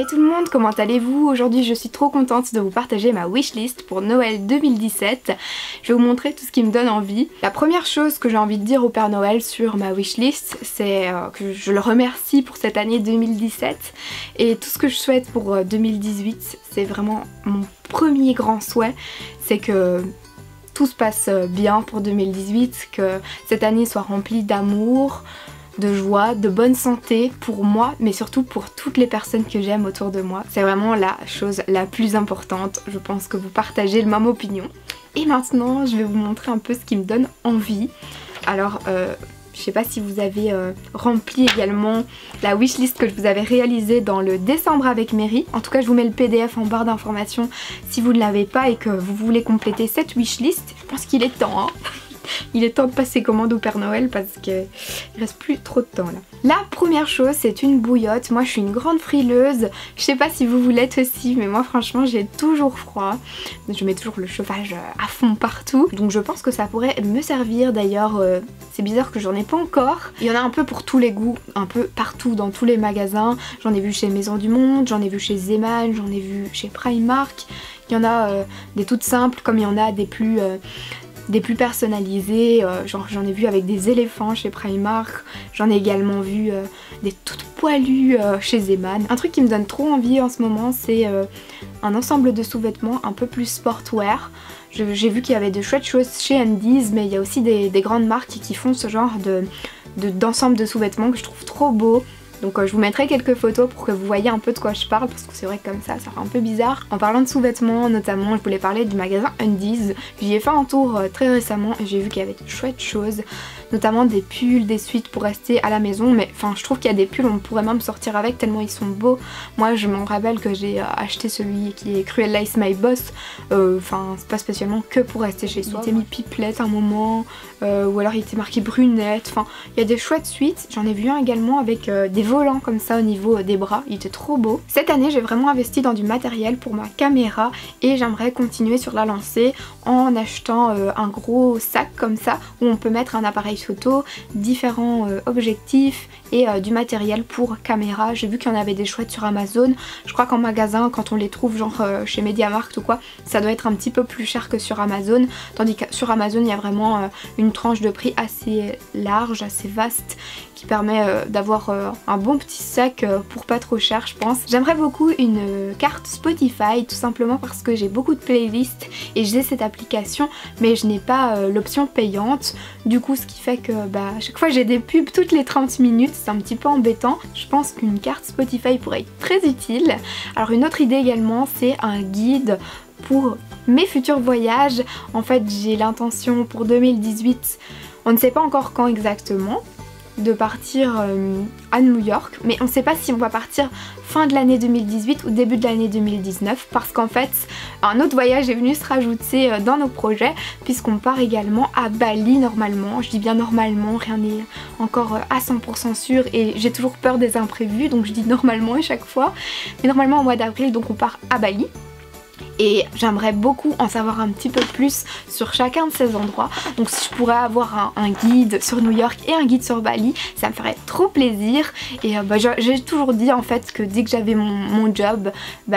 Hey tout le monde, comment allez-vous? Aujourd'hui je suis trop contente de vous partager ma wishlist pour Noël 2017. Je vais vous montrer tout ce qui me donne envie. La première chose que j'ai envie de dire au Père Noël sur ma wishlist, c'est que je le remercie pour cette année 2017. Et tout ce que je souhaite pour 2018, c'est vraiment mon premier grand souhait, c'est que tout se passe bien pour 2018, que cette année soit remplie d'amour, de joie, de bonne santé pour moi, mais surtout pour toutes les personnes que j'aime autour de moi. C'est vraiment la chose la plus importante. Je pense que vous partagez la même opinion. Et maintenant, je vais vous montrer un peu ce qui me donne envie. Alors, je sais pas si vous avez rempli également la wishlist que je vous avais réalisée dans le décembre avec Mary. En tout cas, je vous mets le PDF en barre d'informations si vous ne l'avez pas et que vous voulez compléter cette wishlist. Je pense qu'il est temps, hein. Il est temps de passer commande au Père Noël parce qu'il reste plus trop de temps là. La première chose, c'est une bouillotte. Moi je suis une grande frileuse. Je sais pas si vous l'êtes aussi, mais moi franchement j'ai toujours froid. Je mets toujours le chauffage à fond partout. Donc je pense que ça pourrait me servir. D'ailleurs c'est bizarre que j'en ai pas encore. Il y en a un peu pour tous les goûts, un peu partout dans tous les magasins. J'en ai vu chez Maison du Monde, j'en ai vu chez Zeman, j'en ai vu chez Primark. Il y en a des toutes simples comme il y en a des plus personnalisées, genre j'en ai vu avec des éléphants chez Primark, j'en ai également vu des toutes poilues chez Zeman. Un truc qui me donne trop envie en ce moment, c'est un ensemble de sous-vêtements un peu plus sportwear. J'ai vu qu'il y avait de chouettes choses chez Undies, mais il y a aussi des grandes marques qui font ce genre d'ensemble de sous-vêtements que je trouve trop beau. Donc je vous mettrai quelques photos pour que vous voyez un peu de quoi je parle, parce que c'est vrai que comme ça fait un peu bizarre. En parlant de sous-vêtements notamment, je voulais parler du magasin Undies. J'y ai fait un tour très récemment et j'ai vu qu'il y avait de chouettes choses, notamment des pulls, des suites pour rester à la maison. Mais enfin je trouve qu'il y a des pulls, on pourrait même sortir avec tellement ils sont beaux. Moi je m'en rappelle que j'ai acheté celui qui est Cruella is my boss. Enfin c'est pas spécialement que pour rester chez soi. Il était mis pipelette un moment, ou alors il était marqué brunette. Enfin il y a des chouettes suites. J'en ai vu un également avec des volants comme ça au niveau des bras, il était trop beau. Cette année j'ai vraiment investi dans du matériel pour ma caméra et j'aimerais continuer sur la lancée en achetant un gros sac comme ça où on peut mettre un appareil photo, différents objectifs et du matériel pour caméra. J'ai vu qu'il y en avait des chouettes sur Amazon. Je crois qu'en magasin quand on les trouve genre chez MediaMarkt ou quoi, ça doit être un petit peu plus cher que sur Amazon, tandis que sur Amazon il y a vraiment une tranche de prix assez large, assez vaste qui permet d'avoir un bon petit sac pour pas trop cher je pense. J'aimerais beaucoup une carte Spotify tout simplement parce que j'ai beaucoup de playlists et j'ai cette application mais je n'ai pas l'option payante. Du coup ce qui fait que à chaque fois j'ai des pubs toutes les 30 minutes, c'est un petit peu embêtant. Je pense qu'une carte Spotify pourrait être très utile. Alors une autre idée également, c'est un guide pour mes futurs voyages. En fait j'ai l'intention pour 2018, on ne sait pas encore quand exactement, de partir à New York, mais on ne sait pas si on va partir fin de l'année 2018 ou début de l'année 2019 parce qu'en fait un autre voyage est venu se rajouter dans nos projets puisqu'on part également à Bali normalement. Je dis bien normalement, rien n'est encore à 100% sûr et j'ai toujours peur des imprévus donc je dis normalement à chaque fois, mais normalement au mois d'avril donc on part à Bali. Et j'aimerais beaucoup en savoir un petit peu plus sur chacun de ces endroits. Donc si je pourrais avoir un guide sur New York et un guide sur Bali, ça me ferait trop plaisir. Et j'ai toujours dit en fait que dès que j'avais mon job,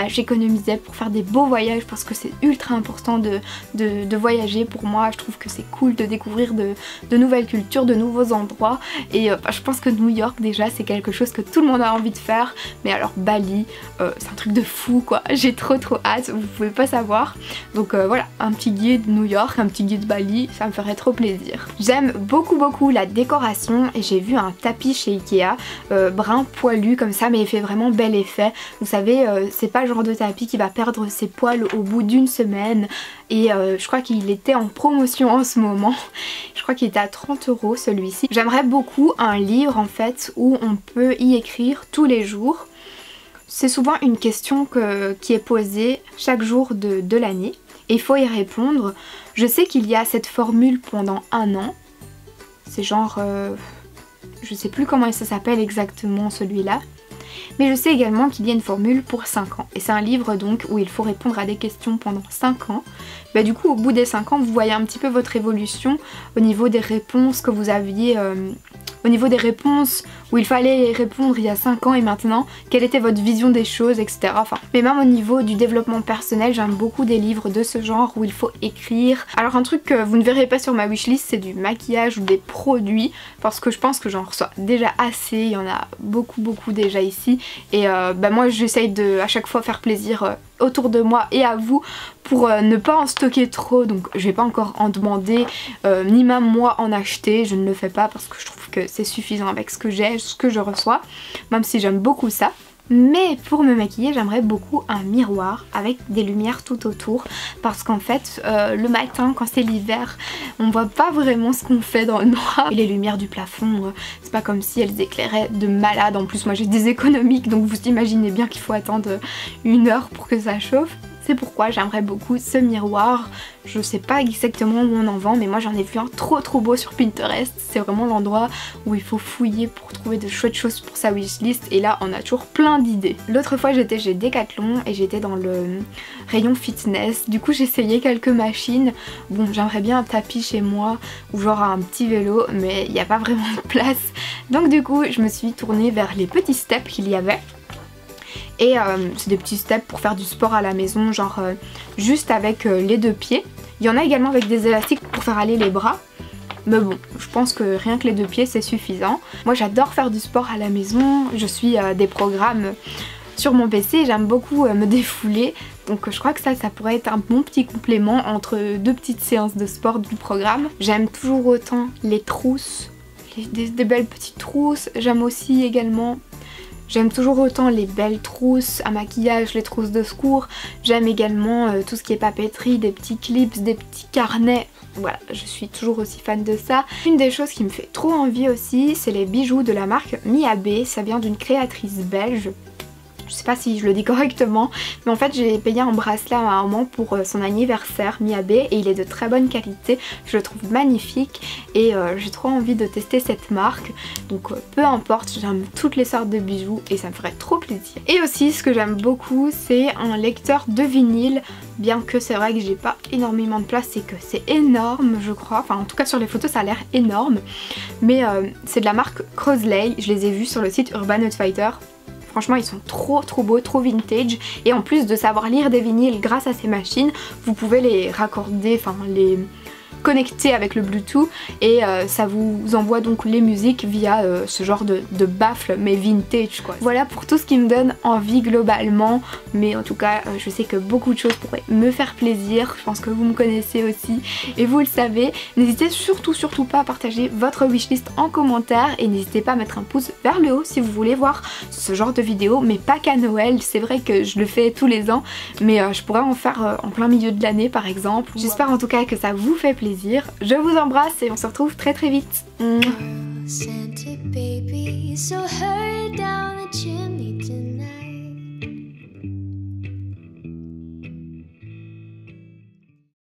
j'économisais pour faire des beaux voyages parce que c'est ultra important de voyager pour moi. Je trouve que c'est cool de découvrir de nouvelles cultures, de nouveaux endroits. Et je pense que New York déjà c'est quelque chose que tout le monde a envie de faire. Mais alors Bali, c'est un truc de fou quoi. J'ai trop hâte, vous pouvez pas savoir. Donc voilà, un petit guide New York, un petit guide Bali, ça me ferait trop plaisir. J'aime beaucoup la décoration et j'ai vu un tapis chez Ikea, brun poilu comme ça mais il fait vraiment bel effet. Vous savez c'est pas le genre de tapis qui va perdre ses poils au bout d'une semaine et je crois qu'il était en promotion en ce moment. Je crois qu'il était à 30 € celui-ci. J'aimerais beaucoup un livre en fait où on peut y écrire tous les jours. C'est souvent une question qui est posée chaque jour de l'année et il faut y répondre. Je sais qu'il y a cette formule pendant un an. C'est genre... je sais plus comment ça s'appelle exactement celui-là. mais je sais également qu'il y a une formule pour 5 ans. Et c'est un livre donc où il faut répondre à des questions pendant 5 ans. Bah, du coup au bout des 5 ans vous voyez un petit peu votre évolution au niveau des réponses que vous aviez, au niveau des réponses où il fallait répondre il y a 5 ans et maintenant, quelle était votre vision des choses, etc. Enfin, mais même au niveau du développement personnel, j'aime beaucoup des livres de ce genre où il faut écrire. Alors un truc que vous ne verrez pas sur ma wishlist, c'est du maquillage ou des produits, parce que je pense que j'en reçois déjà assez, il y en a beaucoup déjà ici, et bah moi j'essaye de à chaque fois faire plaisir autour de moi et à vous pour ne pas en stocker trop, donc je vais pas encore en demander ni même moi en acheter, je ne le fais pas parce que je trouve que c'est suffisant avec ce que j'ai, ce que je reçois, même si j'aime beaucoup ça. Mais pour me maquiller j'aimerais beaucoup un miroir avec des lumières tout autour, parce qu'en fait le matin quand c'est l'hiver on voit pas vraiment ce qu'on fait dans le noir, et les lumières du plafond c'est pas comme si elles éclairaient de malade. En plus moi j'ai des économiques donc vous imaginez bien qu'il faut attendre 1 heure pour que ça chauffe. C'est pourquoi j'aimerais beaucoup ce miroir. Je sais pas exactement où on en vend, mais moi j'en ai vu un trop beau sur Pinterest. C'est vraiment l'endroit où il faut fouiller pour trouver de chouettes choses pour sa wishlist, et là on a toujours plein d'idées. L'autre fois j'étais chez Decathlon et j'étais dans le rayon fitness, du coup j'essayais quelques machines. Bon, j'aimerais bien un tapis chez moi ou genre un petit vélo, mais il n'y a pas vraiment de place. Donc du coup je me suis tournée vers les petits steps qu'il y avait. Et c'est des petits steps pour faire du sport à la maison, genre juste avec les 2 pieds. Il y en a également avec des élastiques pour faire aller les bras. Mais bon, je pense que rien que les 2 pieds c'est suffisant. Moi j'adore faire du sport à la maison, je suis des programmes sur mon PC, j'aime beaucoup me défouler. Donc je crois que ça pourrait être un bon petit complément entre 2 petites séances de sport du programme. J'aime toujours autant les trousses, des belles petites trousses. J'aime aussi également... J'aime toujours autant les belles trousses à maquillage, les trousses de secours. J'aime également tout ce qui est papeterie, des petits clips, des petits carnets. Voilà, je suis toujours aussi fan de ça. Une des choses qui me fait trop envie aussi, c'est les bijoux de la marque Miabe. Ça vient d'une créatrice belge. Je sais pas si je le dis correctement, mais en fait j'ai payé un bracelet à ma maman pour son anniversaire Miabe, et il est de très bonne qualité, je le trouve magnifique, et j'ai trop envie de tester cette marque. Donc peu importe, j'aime toutes les sortes de bijoux et ça me ferait trop plaisir. Et aussi ce que j'aime beaucoup, c'est un lecteur de vinyle, bien que c'est vrai que j'ai pas énormément de place et que c'est énorme je crois, enfin en tout cas sur les photos ça a l'air énorme, mais c'est de la marque Crosley, je les ai vus sur le site Urban Outfitter. Franchement ils sont trop beaux, trop vintage, et en plus de savoir lire des vinyles grâce à ces machines, vous pouvez les raccorder, enfin les connecter avec le Bluetooth, et ça vous envoie donc les musiques via ce genre de baffle mais vintage quoi. Voilà pour tout ce qui me donne envie globalement, mais en tout cas je sais que beaucoup de choses pourraient me faire plaisir, je pense que vous me connaissez aussi et vous le savez. N'hésitez surtout pas à partager votre wishlist en commentaire, et n'hésitez pas à mettre un pouce vers le haut si vous voulez voir ce genre de vidéo, mais pas qu'à Noël. C'est vrai que je le fais tous les ans, mais je pourrais en faire en plein milieu de l'année par exemple. J'espère en tout cas que ça vous fait plaisir. Je vous embrasse et on se retrouve très vite.